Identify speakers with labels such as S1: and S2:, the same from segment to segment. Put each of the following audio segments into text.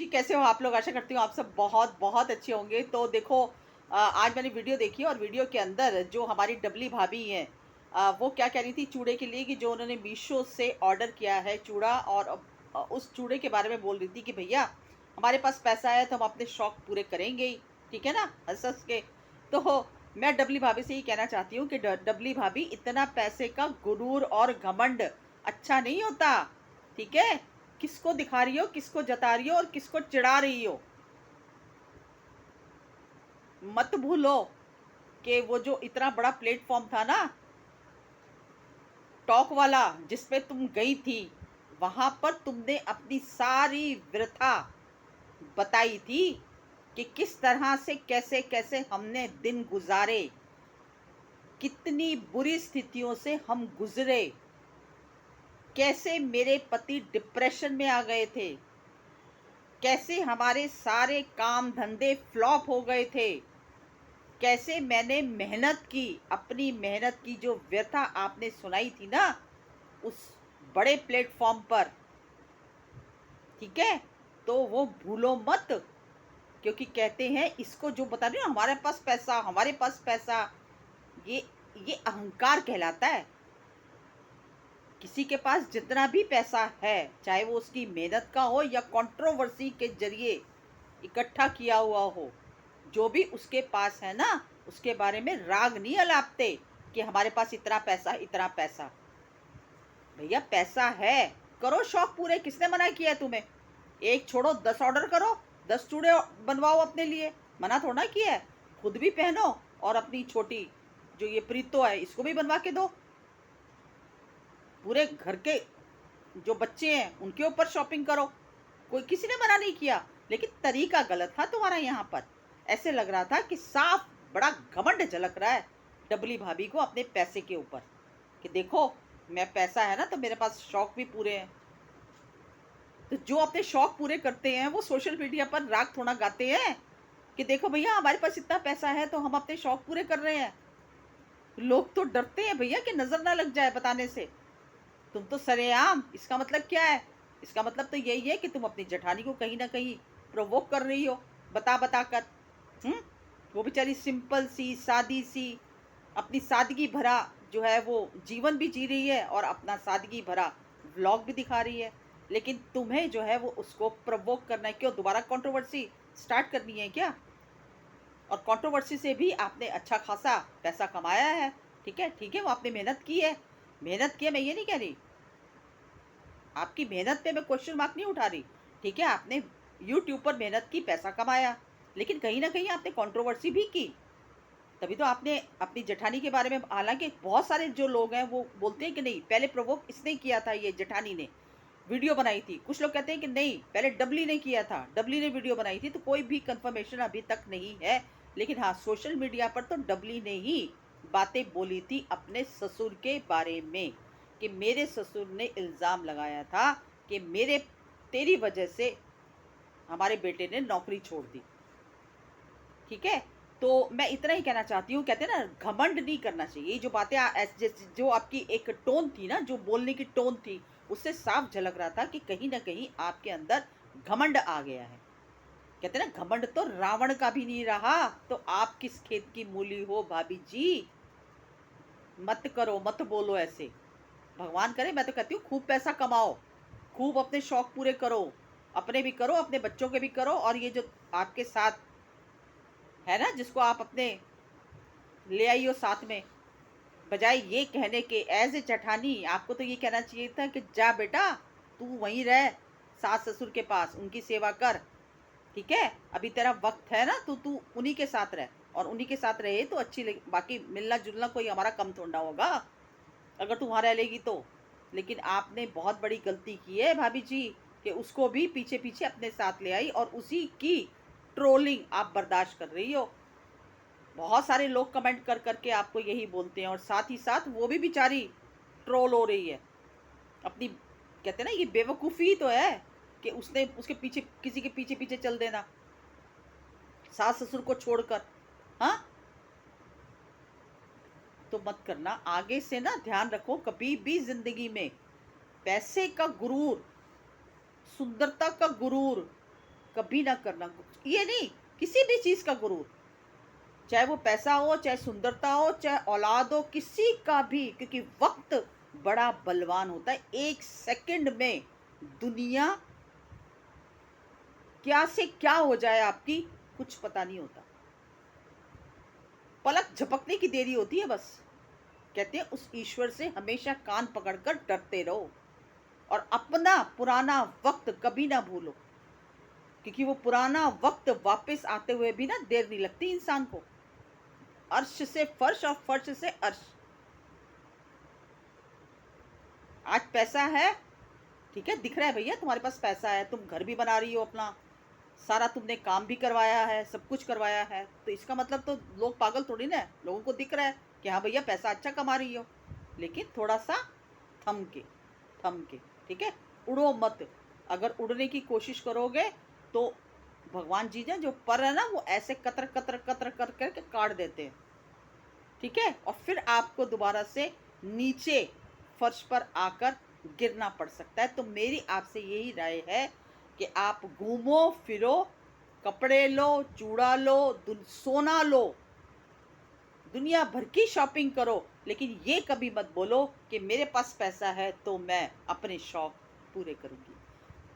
S1: कैसे हो आप लोग? आशा करती हूँ आप सब बहुत बहुत अच्छे होंगे। तो देखो, आज मैंने वीडियो देखी और वीडियो के अंदर जो हमारी डबली भाभी हैं, वो क्या कह रही थी चूड़े के लिए कि जो उन्होंने मीशो से ऑर्डर किया है चूड़ा, और उस चूड़े के बारे में बोल रही थी कि भैया हमारे पास पैसा है तो हम अपने शौक पूरे करेंगे ही, ठीक है ना, हंस हंस के। तो मैं डबली भाभी से ये कहना चाहती हूँ कि डबली भाभी, इतना पैसे का गुरूर और घमंड अच्छा नहीं होता, ठीक है? किसको दिखा रही हो, किसको जता रही हो और किसको चिढ़ा रही हो? मत भूलो कि वो जो इतना बड़ा प्लेटफॉर्म था ना, टॉक वाला, जिसपे तुम गई थी, वहां पर तुमने अपनी सारी वृथा बताई थी कि किस तरह से कैसे कैसे हमने दिन गुजारे, कितनी बुरी स्थितियों से हम गुजरे, कैसे मेरे पति डिप्रेशन में आ गए थे, कैसे हमारे सारे काम धंधे फ्लॉप हो गए थे, कैसे मैंने मेहनत की, अपनी मेहनत की जो व्यथा आपने सुनाई थी ना, उस बड़े प्लेटफॉर्म पर, ठीक है? तो वो भूलो मत, क्योंकि कहते हैं इसको जो बता रही हो, हमारे पास पैसा, हमारे पास पैसा, ये ये अहंकार कहलाता है। किसी के पास जितना भी पैसा है, चाहे वो उसकी मेहनत का हो या कंट्रोवर्सी के जरिए इकट्ठा किया हुआ हो, जो भी उसके पास है ना, उसके बारे में राग नहीं अलापते कि हमारे पास इतना पैसा, इतना पैसा। भैया पैसा है, करो शौक पूरे, किसने मना किया है तुम्हें? एक छोड़ो 10 ऑर्डर करो, 10 चूड़े बनवाओ अपने लिए, मना थोड़ा किया है। खुद भी पहनो और अपनी छोटी जो ये प्रीतो है इसको भी बनवा के दो। पूरे घर के जो बच्चे हैं उनके ऊपर शॉपिंग करो, कोई किसी ने मना नहीं किया। लेकिन तरीका गलत था तुम्हारा। यहाँ पर ऐसे लग रहा था कि साफ बड़ा घमंड झलक रहा है डबली भाभी को अपने पैसे के ऊपर, कि देखो मैं पैसा है ना तो मेरे पास शौक भी पूरे हैं। तो जो अपने शौक पूरे करते हैं वो सोशल मीडिया पर राग थोड़ा गाते हैं कि देखो भैया हमारे पास इतना पैसा है तो हम अपने शौक पूरे कर रहे हैं। लोग तो डरते हैं भैया कि नजर ना लग जाए बताने से। तुम तो सरेआम, इसका मतलब क्या है? इसका मतलब तो यही है कि तुम अपनी जेठानी को कहीं ना कहीं प्रोवोक कर रही हो, बता बता कर। हम्म वो बेचारी सिंपल सी, सादी सी, अपनी सादगी भरा जो है वो जीवन भी जी रही है और अपना सादगी भरा व्लॉग भी दिखा रही है। लेकिन तुम्हें जो है वो उसको प्रोवोक करना है। क्यों दोबारा कंट्रोवर्सी स्टार्ट करनी है क्या? और कंट्रोवर्सी से भी आपने अच्छा खासा पैसा कमाया है, ठीक है, ठीक है, वो आपने मेहनत की है। मेहनत की है, मैं ये नहीं कह रही, आपकी मेहनत पे मैं क्वेश्चन मार्क नहीं उठा रही। ठीक है, आपने यूट्यूब पर मेहनत की, पैसा कमाया, लेकिन कहीं ना कहीं आपने कंट्रोवर्सी भी की। तभी तो आपने अपनी जेठानी के बारे में, हालांकि बहुत सारे जो लोग हैं वो बोलते हैं कि नहीं पहले प्रवोक इसने किया था, ये जेठानी ने वीडियो बनाई थी। कुछ लोग कहते हैं कि नहीं पहले डबली ने किया था, डबली ने वीडियो बनाई थी। तो कोई भी कंफर्मेशन अभी तक नहीं है। लेकिन हाँ, सोशल मीडिया पर तो डबली ने ही बातें बोली थी अपने ससुर के बारे में, कि मेरे ससुर ने इल्ज़ाम लगाया था कि मेरे तेरी वजह से हमारे बेटे ने नौकरी छोड़ दी, ठीक है? तो मैं इतना ही कहना चाहती हूँ, कहते हैं ना घमंड नहीं करना चाहिए। ये जो बातें जो आपकी एक टोन थी ना, जो बोलने की टोन थी, उससे साफ झलक रहा था कि कहीं ना कहीं आपके अंदर घमंड आ गया है। कहते हैं ना घमंड तो रावण का भी नहीं रहा, तो आप किस खेत की मूली हो भाभी जी? मत करो, मत बोलो ऐसे। भगवान करे, मैं तो कहती हूँ खूब पैसा कमाओ, खूब अपने शौक पूरे करो, अपने भी करो, अपने बच्चों के भी करो। और ये जो आपके साथ है ना, जिसको आप अपने ले आई हो साथ में, बजाय ये कहने के एज ए जेठानी, आपको तो ये कहना चाहिए था कि जा बेटा, तू वहीं रह, सास ससुर के पास उनकी सेवा कर, ठीक है? अभी तेरा वक्त है ना, तू तू उन्हीं के साथ रह, और उन्हीं के साथ रहे तो अच्छी लगे। बाकी मिलना जुलना कोई हमारा कम थोड़ा होगा अगर तू वहां रह लेगी तो। लेकिन आपने बहुत बड़ी गलती की है भाभी जी, कि उसको भी पीछे पीछे अपने साथ ले आई और उसी की ट्रोलिंग आप बर्दाश्त कर रही हो। बहुत सारे लोग कमेंट कर करके आपको यही बोलते हैं, और साथ ही साथ वो भी बेचारी ट्रोल हो रही है अपनी। कहते हैं ना, ये बेवकूफ़ी तो है कि उसने उसके पीछे, किसी के पीछे पीछे चल देना, सास ससुर को छोड़कर। हाँ, तो मत करना आगे से ना, ध्यान रखो कभी भी जिंदगी में पैसे का गुरूर, सुंदरता का गुरूर कभी ना करना। ये नहीं, किसी भी चीज का गुरूर, चाहे वो पैसा हो, चाहे सुंदरता हो, चाहे औलाद हो, किसी का भी, क्योंकि वक्त बड़ा बलवान होता है। एक सेकंड में दुनिया क्या से क्या हो जाए आपकी, कुछ पता नहीं होता। पलक झपकने की देरी होती है बस। कहते हैं उस ईश्वर से हमेशा कान पकड़कर डरते रहो और अपना पुराना वक्त कभी ना भूलो, क्योंकि वो पुराना वक्त वापस आते हुए भी ना देर नहीं लगती इंसान को। अर्श से फर्श और फर्श से अर्श। आज पैसा है, ठीक है, दिख रहा है भैया तुम्हारे पास पैसा है, तुम घर भी बना रही हो अपना, सारा तुमने काम भी करवाया है, सब कुछ करवाया है, तो इसका मतलब तो लोग पागल थोड़ी ना है, लोगों को दिख रहा है कि हाँ भैया पैसा अच्छा कमा रही हो। लेकिन थोड़ा सा थम के, थम के, ठीक है, उड़ो मत। अगर उड़ने की कोशिश करोगे तो भगवान जी ने जो पर है ना, वो ऐसे कतर कतर कतर कर करके काट देते हैं, ठीक है, और फिर आपको दोबारा से नीचे फर्श पर आकर गिरना पड़ सकता है। तो मेरी आपसे यही राय है कि आप घूमो फिरो, कपड़े लो, चूड़ा लो, सोना लो, दुनिया भर की शॉपिंग करो, लेकिन ये कभी मत बोलो कि मेरे पास पैसा है तो मैं अपने शौक पूरे करूंगी।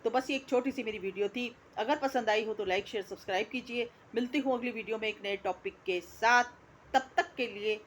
S1: तो बस ये एक छोटी सी मेरी वीडियो थी। अगर पसंद आई हो तो लाइक शेयर सब्सक्राइब कीजिए। मिलती हूँ अगली वीडियो में एक नए टॉपिक के साथ। तब तक के लिए